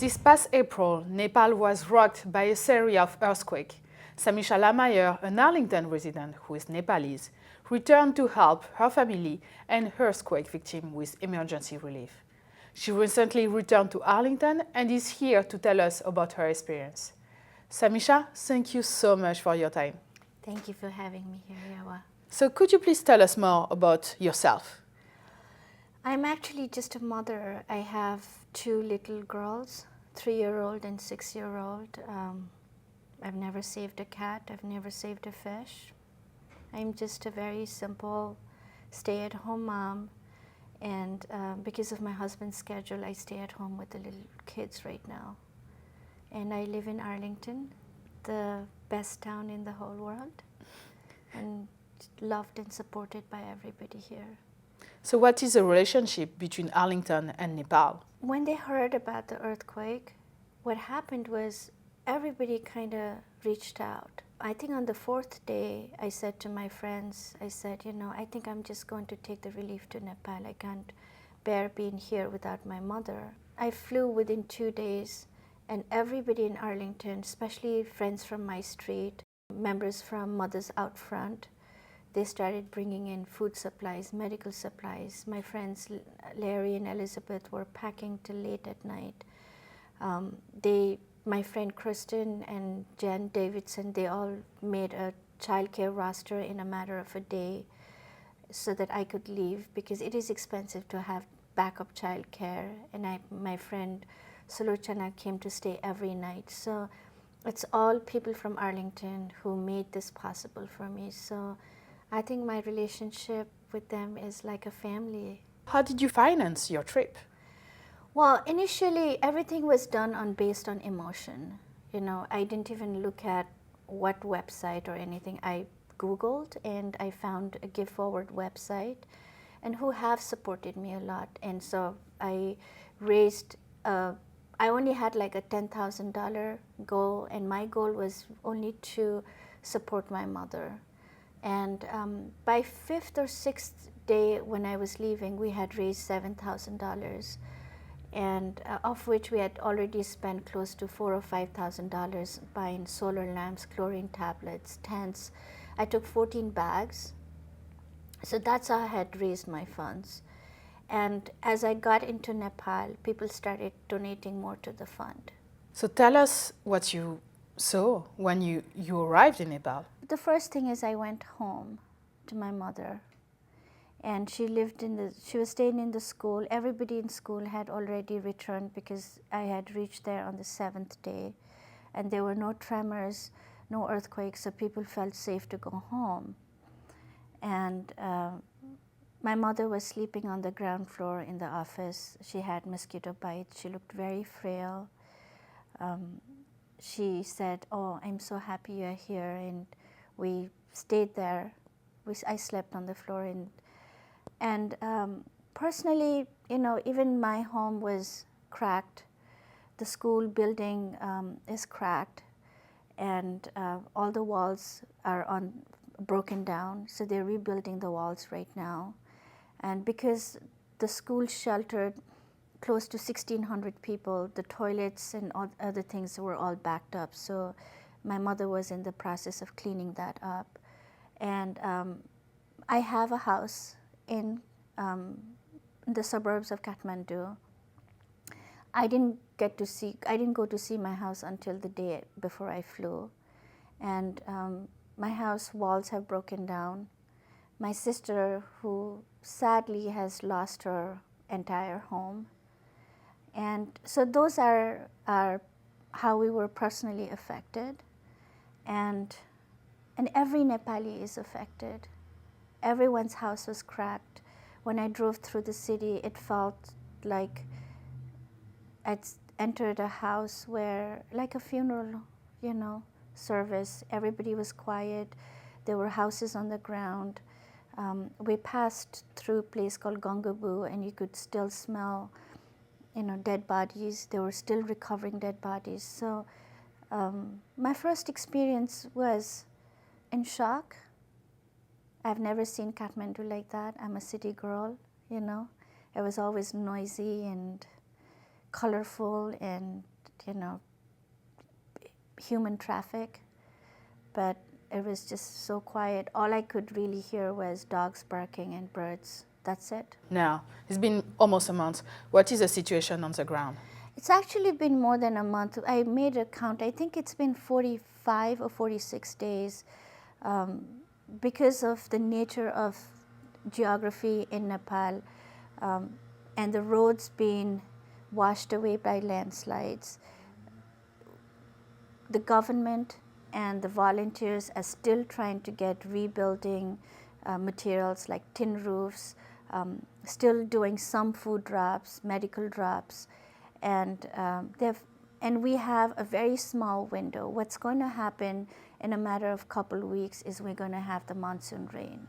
This past April, Nepal was rocked by a series of earthquakes. Samisha LaMeyer, an Arlington resident who is Nepalese, returned to help her family and earthquake victims with emergency relief. She recently returned to Arlington and is here to tell us about her experience. Samisha, thank you so much for your time. Thank you for having me here, Yawa. So could you please tell us more about yourself? I'm actually just a mother. I have two little girls, 3-year-old and 6-year-old. I've never saved a cat. I've never saved a fish. I'm just a very simple stay-at-home mom. And because of my husband's schedule, I stay at home with the little kids right now. And I live in Arlington, the best town in the whole world, and loved and supported by everybody here. So what is the relationship between Arlington and Nepal? When they heard about the earthquake, what happened was everybody kind of reached out. I think on the fourth day, I said to my friends, I said, I think I'm just going to take the relief to Nepal. I can't bear being here without my mother. I flew within 2 days, and everybody in Arlington, especially friends from my street, members from Mothers Out Front, they started bringing in food supplies, medical supplies. My friends Larry and Elizabeth were packing till late at night. My friend Kristen and Jen Davidson, they all made a childcare roster in a matter of a day so that I could leave, because it is expensive to have backup childcare. And my friend Sulochana came to stay every night. So it's all people from Arlington who made this possible for me. So I think my relationship with them is like a family. How did you finance your trip? Well, initially everything was done based on emotion. I didn't even look at what website or anything. I Googled and I found a Give Forward website, and who have supported me a lot. And so I raised, I only had like a $10,000 goal, and my goal was only to support my mother. And by 5th or 6th day when I was leaving, we had raised $7,000, and of which we had already spent close to $4,000 or $5,000 buying solar lamps, chlorine tablets, tents. I took 14 bags. So that's how I had raised my funds. And as I got into Nepal, people started donating more to the fund. So tell us what you saw when you arrived in Nepal. The first thing is I went home to my mother, and she was staying in the school. Everybody in school had already returned because I had reached there on the 7th day, and there were no tremors, no earthquakes, so people felt safe to go home. And my mother was sleeping on the ground floor in the office. She had mosquito bites. She looked very frail. She said, "Oh, I'm so happy you're here," and we stayed there. I slept on the floor, and personally, even my home was cracked. The school building is cracked, and all the walls are broken down. So they're rebuilding the walls right now, and because the school sheltered close to 1,600 people, the toilets and all other things were all backed up. So my mother was in the process of cleaning that up. And I have a house in the suburbs of Kathmandu. I didn't go to see my house until the day before I flew. And my house walls have broken down. My sister, who sadly has lost her entire home. And so those are how we were personally affected. And every Nepali is affected. Everyone's house was cracked. When I drove through the city, it felt like I'd entered a house where, like a funeral, service. Everybody was quiet. There were houses on the ground. We passed through a place called Gongabu, and you could still smell, dead bodies. They were still recovering dead bodies. So my first experience was in shock. I've never seen Kathmandu like that. I'm a city girl, It was always noisy and colorful and human traffic, but it was just so quiet. All I could really hear was dogs barking and birds. That's it. Now, it's been almost a month. What is the situation on the ground? It's actually been more than a month. I made a count. I think it's been 45 or 46 days because of the nature of geography in Nepal and the roads being washed away by landslides. The government and the volunteers are still trying to get rebuilding materials like tin roofs, still doing some food drops, medical drops, and we have a very small window. What's going to happen in a matter of couple weeks is we're going to have the monsoon rain.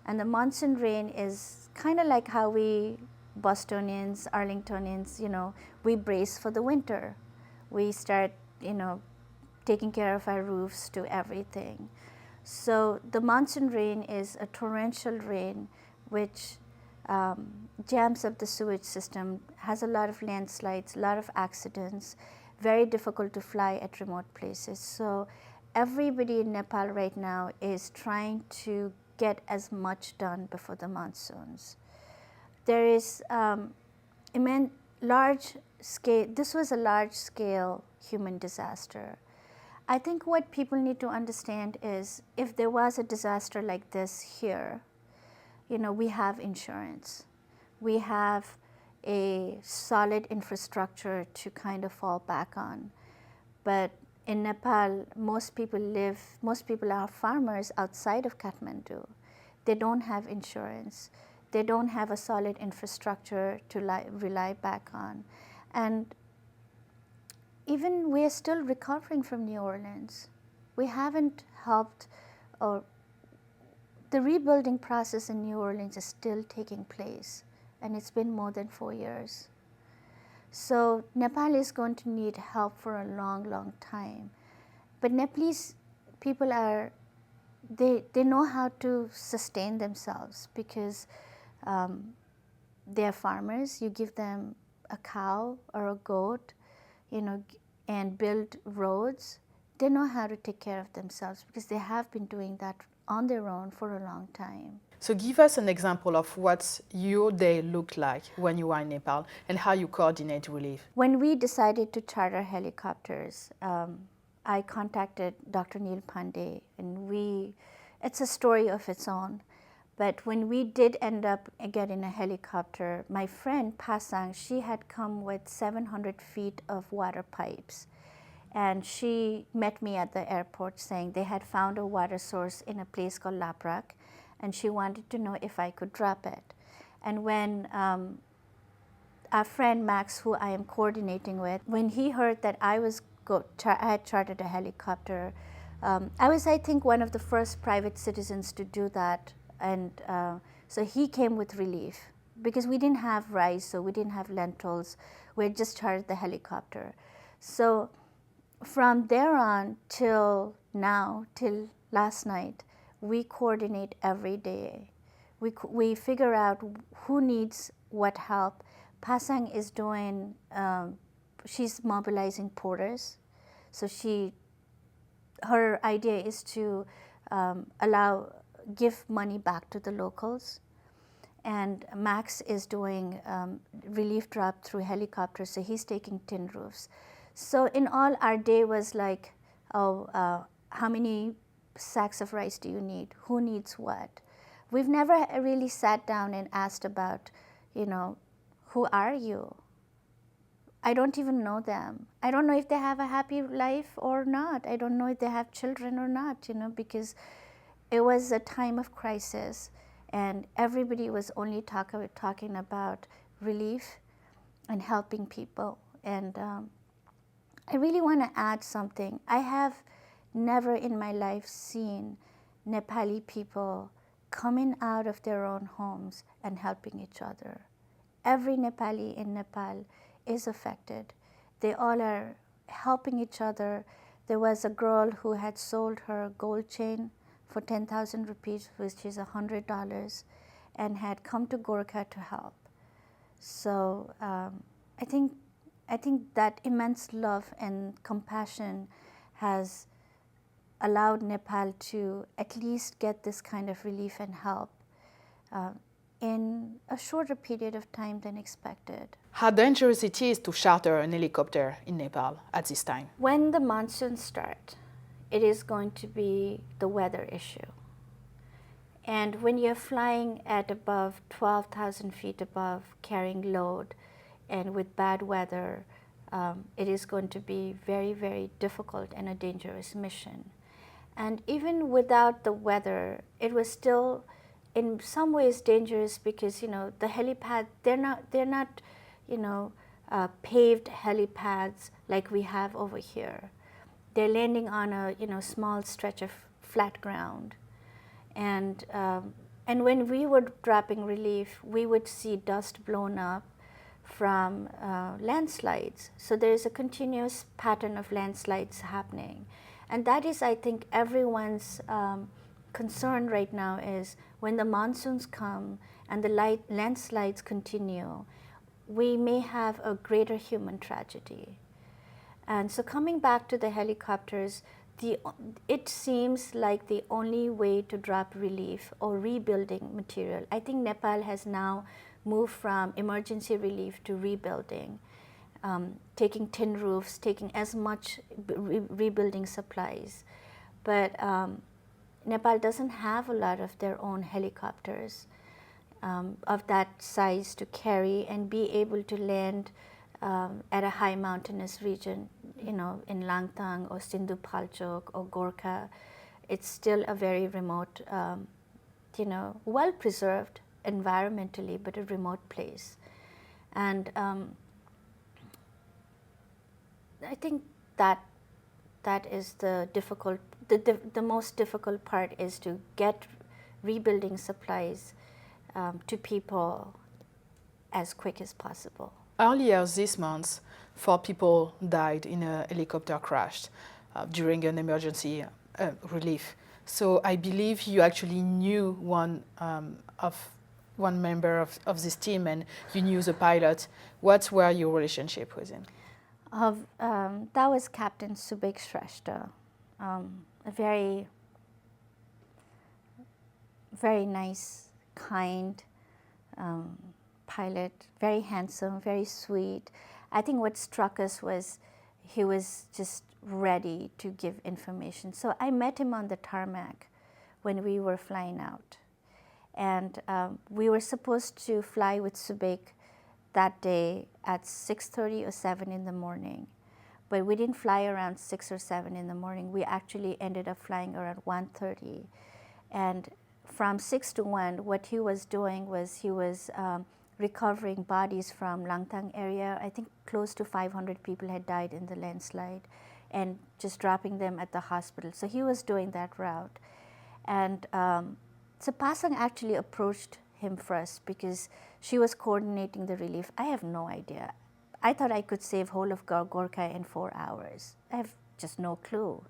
And the monsoon rain is kind of like how we Bostonians, Arlingtonians, we brace for the winter. We start, taking care of our roofs to everything. So the monsoon rain is a torrential rain which jams up the sewage system, has a lot of landslides, a lot of accidents, very difficult to fly at remote places. So everybody in Nepal right now is trying to get as much done before the monsoons. There is large scale, this was a large scale human disaster. I think what people need to understand is if there was a disaster like this here, we have insurance. We have a solid infrastructure to kind of fall back on. But in Nepal, most people are farmers outside of Kathmandu. They don't have insurance. They don't have a solid infrastructure to rely back on. And even we are still recovering from New Orleans. We haven't helped, or the rebuilding process in New Orleans is still taking place, and it's been more than 4 years. So Nepal is going to need help for a long, long time. But Nepalese people they know how to sustain themselves because they're farmers. You give them a cow or a goat, and build roads. They know how to take care of themselves because they have been doing that on their own for a long time. So give us an example of what your day looked like when you were in Nepal and how you coordinate relief. When we decided to charter helicopters, I contacted Dr. Neil Pandey, and it's a story of its own. But when we did end up getting a helicopter, my friend Pasang, she had come with 700 feet of water pipes. And she met me at the airport saying they had found a water source in a place called Laprak, and she wanted to know if I could drop it. And when our friend Max, who I am coordinating with, when he heard that I had chartered a helicopter, I was, I think, one of the first private citizens to do that. And so he came with relief because we didn't have rice, so we didn't have lentils. We had just chartered the helicopter. So from there on till now, till last night, we coordinate every day. We figure out who needs what help. Pasang is doing, she's mobilizing porters. So her idea is to give money back to the locals. And Max is doing relief drop through helicopters, so he's taking tin roofs. So in all, our day was like, how many sacks of rice do you need? Who needs what? We've never really sat down and asked about, who are you? I don't even know them. I don't know if they have a happy life or not. I don't know if they have children or not, because it was a time of crisis and everybody was only talking about relief and helping people. And I really want to add something. I have never in my life seen Nepali people coming out of their own homes and helping each other. Every Nepali in Nepal is affected. They all are helping each other. There was a girl who had sold her gold chain for 10,000 rupees, which is $100, and had come to Gorkha to help. So I think I think that immense love and compassion has allowed Nepal to at least get this kind of relief and help in a shorter period of time than expected. How dangerous it is to charter an helicopter in Nepal at this time? When the monsoons start, it is going to be the weather issue. And when you're flying at above 12,000 feet above, carrying load, and with bad weather, it is going to be very, very difficult and a dangerous mission. And even without the weather, it was still in some ways dangerous because, the helipad, they're not paved helipads like we have over here. They're landing on a small stretch of flat ground. And when we were dropping relief, we would see dust blown up from landslides. So there is a continuous pattern of landslides happening. And that is, I think, everyone's concern right now is when the monsoons come and the landslides continue, we may have a greater human tragedy. And so coming back to the helicopters, it seems like the only way to drop relief or rebuilding material. I think Nepal has now moved from emergency relief to rebuilding, taking tin roofs, taking as much rebuilding supplies. But Nepal doesn't have a lot of their own helicopters of that size to carry and be able to land at a high mountainous region, in Langtang or Sindhu Palchok or Gorkha. It's still a very remote, well preserved environmentally, but a remote place. And I think that is the difficult, the most difficult part is to get rebuilding supplies to people as quick as possible. Earlier this month, 4 people died in a helicopter crash during an emergency relief. So I believe you actually knew one member of this team, and you knew the pilot. What were your relationship with him? That was Captain Subek Shrestha, a very, very nice, kind pilot, very handsome, very sweet. I think what struck us was he was just ready to give information. So I met him on the tarmac when we were flying out. And we were supposed to fly with Subek that day at 6:30 or 7 in the morning. But we didn't fly around 6 or 7 in the morning. We actually ended up flying around 1:30. And from 6 to 1, what he was doing was he was recovering bodies from Langtang area. I think close to 500 people had died in the landslide, and just dropping them at the hospital. So he was doing that route. And so Pasang actually approached him first because she was coordinating the relief. I have no idea. I thought I could save whole of Gorkha in 4 hours. I have just no clue,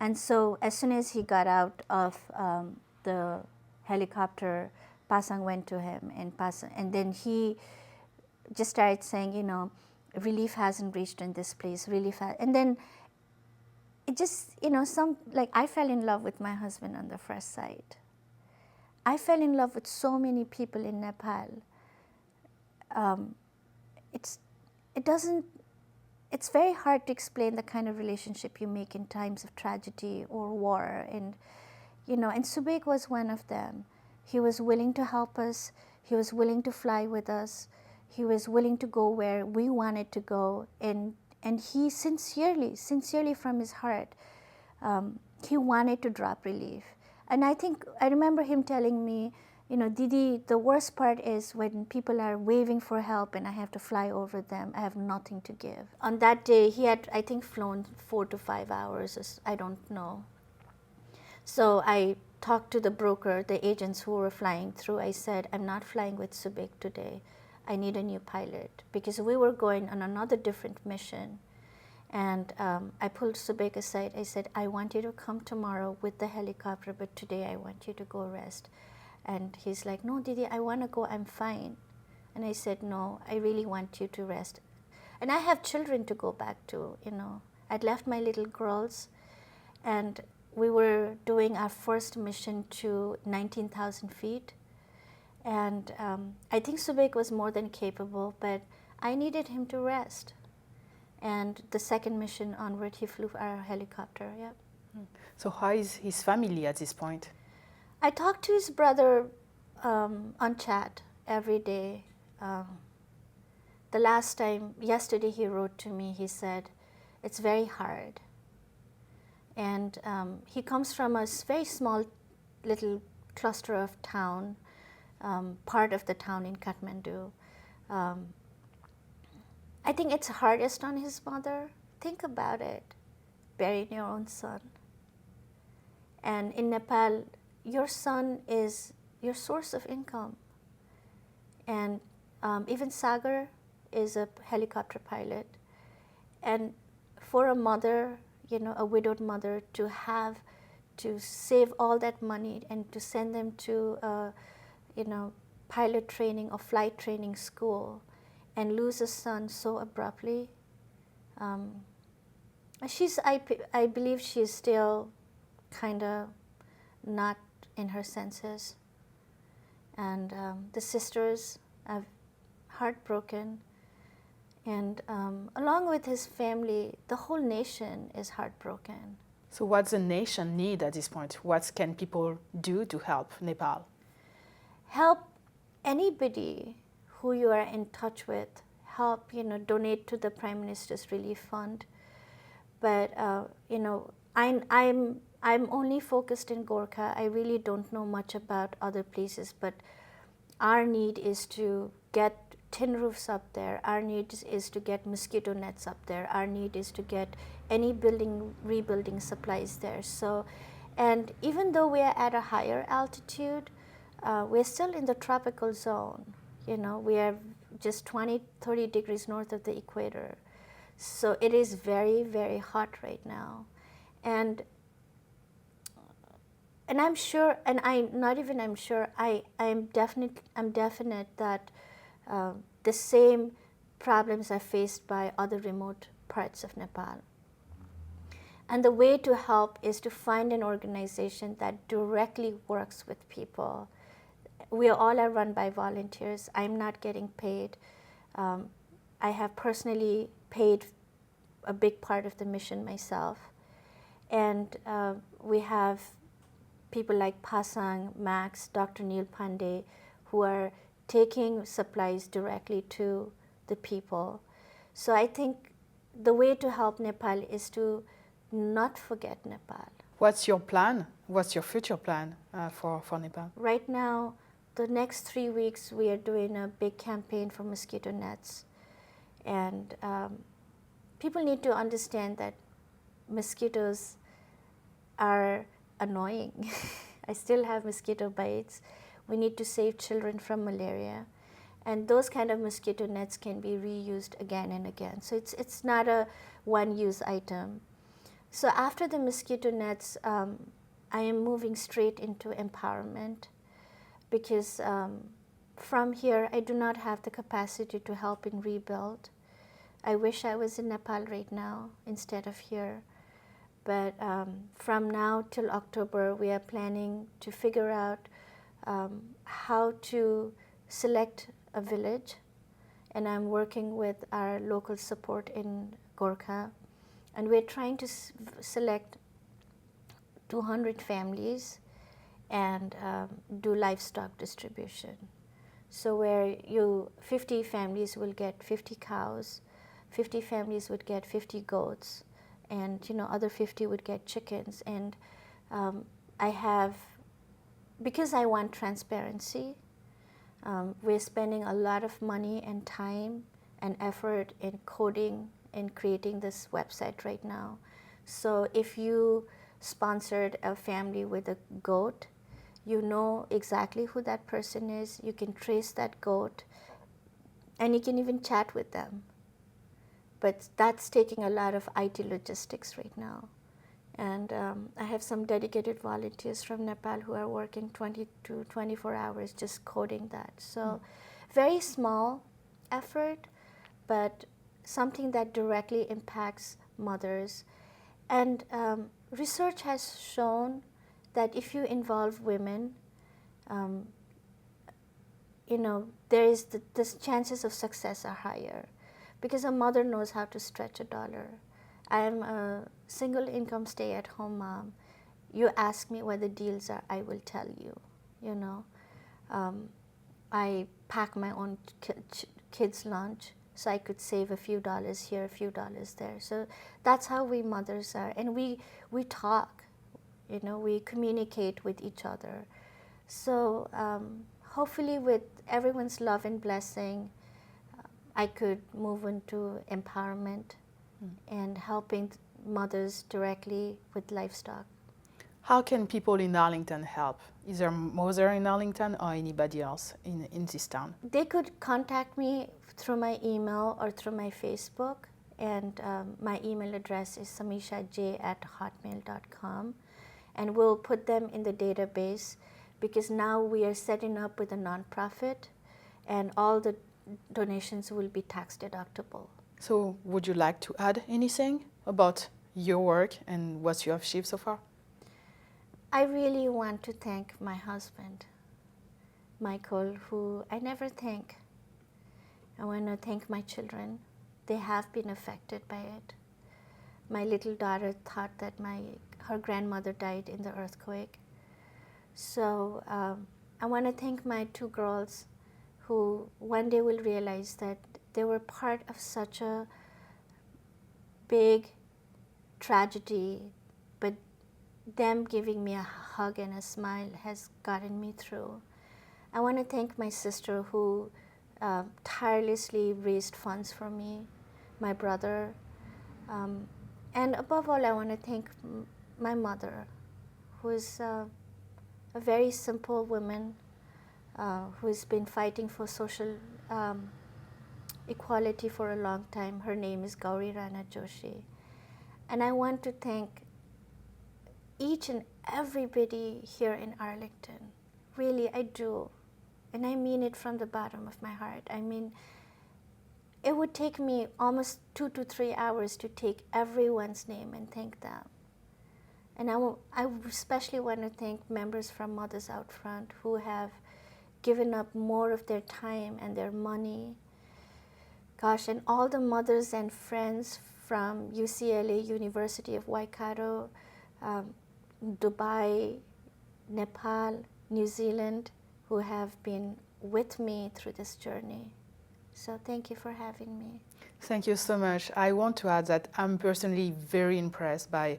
And so as soon as he got out of the helicopter, Pasang went to him, and then he just started saying, relief hasn't reached in this place, relief and then it just, I fell in love with my husband on the first sight. I fell in love with so many people in Nepal. It's very hard to explain the kind of relationship you make in times of tragedy or war, and Subek was one of them. He was willing to help us. He was willing to fly with us. He was willing to go where we wanted to go. And he sincerely from his heart, he wanted to drop relief. And I remember him telling me, Didi, the worst part is when people are waving for help and I have to fly over them. I have nothing to give. On that day, he had, I think, flown 4 to 5 hours. I don't know. So I talked to the broker, the agents who were flying through. I said, I'm not flying with Subek today. I need a new pilot, because we were going on another different mission. And I pulled Subek aside. I said, I want you to come tomorrow with the helicopter, but today I want you to go rest. And he's like, no, Didi, I want to go. I'm fine. And I said, no, I really want you to rest. And I have children to go back to, you know. I'd left my little girls, and we were doing our first mission to 19,000 feet. And I think Subek was more than capable, but I needed him to rest. And the second mission onward, he flew our helicopter, yeah. So how is his family at this point? I talked to his brother on chat every day. The last time, yesterday he wrote to me, he said, it's very hard. And he comes from a very small little cluster of town, part of the town in Kathmandu. I think it's hardest on his mother. Think about it, burying your own son. And in Nepal, your son is your source of income. And even Sagar is a helicopter pilot. And for a mother, you know, a widowed mother, to have to save all that money and to send them to, you know, pilot training or flight training school and lose a son so abruptly. I believe she's still kind of not in her senses. And the sisters are heartbroken. And along with his family, the whole nation is heartbroken. So what's the nation need at this point? What can people do to help Nepal? Help anybody who you are in touch with. Help, you know, donate to the Prime Minister's Relief Fund. But, you know, I'm only focused in Gorkha. I really don't know much about other places, but our need is to get tin roofs up there. Our need is to get mosquito nets up there. Our need is to get any rebuilding supplies there. So, and even though we are at a higher altitude, we're still in the tropical zone. You know, we are just 20, 30 degrees north of the equator. So it is very, very hot right now. And I'm sure, and I'm sure, I'm definite that the same problems are faced by other remote parts of Nepal. And the way to help is to find an organization that directly works with people. We all are run by volunteers. I'm not getting paid. I have personally paid a big part of the mission myself. And we have people like Pasang, Max, Dr. Neil Pandey, who are taking supplies directly to the people. So I think the way to help Nepal is to not forget Nepal. What's your plan? What's your future plan for Nepal? Right now, the next 3 weeks, we are doing a big campaign for mosquito nets. And people need to understand that mosquitoes are annoying. I still have mosquito bites. We need to save children from malaria. And those kind of mosquito nets can be reused again and again. So it's not a one-use item. So after the mosquito nets, I am moving straight into empowerment, because from here, I do not have the capacity to help in rebuild. I wish I was in Nepal right now instead of here. But from now till October, we are planning to figure out how to select a village. And I'm working with our local support in Gorkha. And we're trying to select 200 families and do livestock distribution. So where 50 families will get 50 cows, 50 families would get 50 goats, and other 50 would get chickens. And because I want transparency, we're spending a lot of money and time and effort in coding and creating this website right now. So if you sponsored a family with a goat, you know exactly who that person is, you can trace that goat, and you can even chat with them. But that's taking a lot of IT logistics right now. And I have some dedicated volunteers from Nepal who are working 20 to 24 hours just coding that. So very small effort, but something that directly impacts mothers. And research has shown that if you involve women, um, there is the chances of success are higher, because a mother knows how to stretch a dollar. I am a single income stay-at-home mom. You ask me what the deals are, I will tell you. I pack my own kids' lunch so I could save a few dollars here, a few dollars there. So that's how we mothers are, and we talk. We communicate with each other. So hopefully, with everyone's love and blessing, I could move into empowerment and helping mothers directly with livestock. How can people in Arlington help? Is there a mother in Arlington or anybody else in this town? They could contact me through my email or through my Facebook, and my email address is samishaj@hotmail.com, and we'll put them in the database, because now we are setting up with a nonprofit, and all the donations will be tax deductible. So would you like to add anything about your work and what you have achieved so far? I really want to thank my husband, Michael, who I never thank. I want to thank my children. They have been affected by it. My little daughter thought that her grandmother died in the earthquake. So I want to thank my two girls, who one day will realize that they were part of such a big tragedy, but them giving me a hug and a smile has gotten me through. I want to thank my sister, who tirelessly raised funds for me, my brother, and above all, I want to thank my mother, who is a very simple woman who has been fighting for social equality for a long time. Her name is Gauri Rana Joshi. And I want to thank each and everybody here in Arlington. Really, I do. And I mean it from the bottom of my heart. I mean, it would take me almost 2 to 3 hours to take everyone's name and thank them. And I especially want to thank members from Mothers Out Front, who have given up more of their time and their money. Gosh, and all the mothers and friends from UCLA, University of Waikato, Dubai, Nepal, New Zealand, who have been with me through this journey. So thank you for having me. Thank you so much. I want to add that I'm personally very impressed by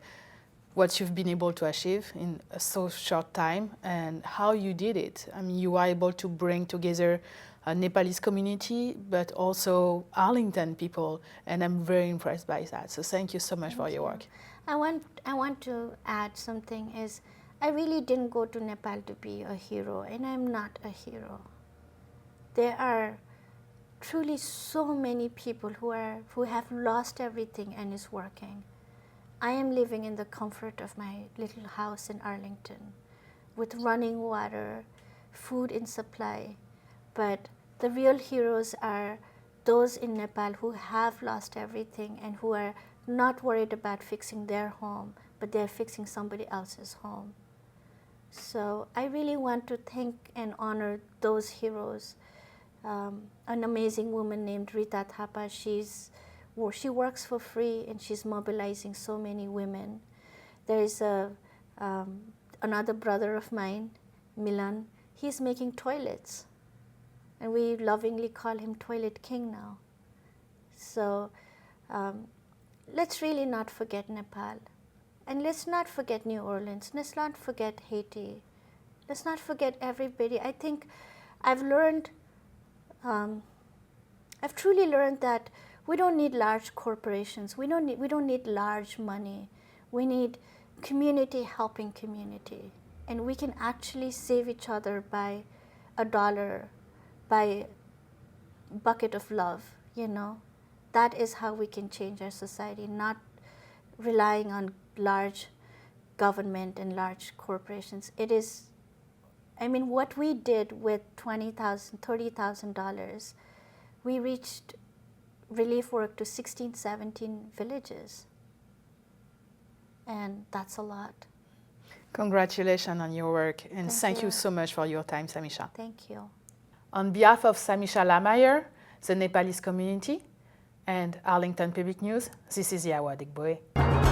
what you've been able to achieve in a so short time and how you did it. I mean, you are able to bring together a Nepalese community, but also Arlington people, and I'm very impressed by that. So thank you so much for your work. I want to add something is, I really didn't go to Nepal to be a hero, and I'm not a hero. There are truly so many people who have lost everything and is working. I am living in the comfort of my little house in Arlington with running water, food in supply, but the real heroes are those in Nepal who have lost everything and who are not worried about fixing their home, but they're fixing somebody else's home. So I really want to thank and honor those heroes. An amazing woman named Rita Thapa, she works for free and she's mobilizing so many women. There is another brother of mine, Milan. He's making toilets, and we lovingly call him Toilet King now. So let's really not forget Nepal, and let's not forget New Orleans. Let's not forget Haiti. Let's not forget everybody. I think I've learned, I've truly learned that we don't need large corporations. We don't need large money. We need community helping community. And we can actually save each other by $1, by bucket of love, That is how we can change our society, not relying on large government and large corporations. It is, what we did with $20,000, $30,000, we reached relief work to 16, 17 villages. And that's a lot. Congratulations on your work, and thank you you so much for your time, Samisha. Thank you. On behalf of Samisha LaMeyer, the Nepalese community, and Arlington Public News, this is Yawa Digboe.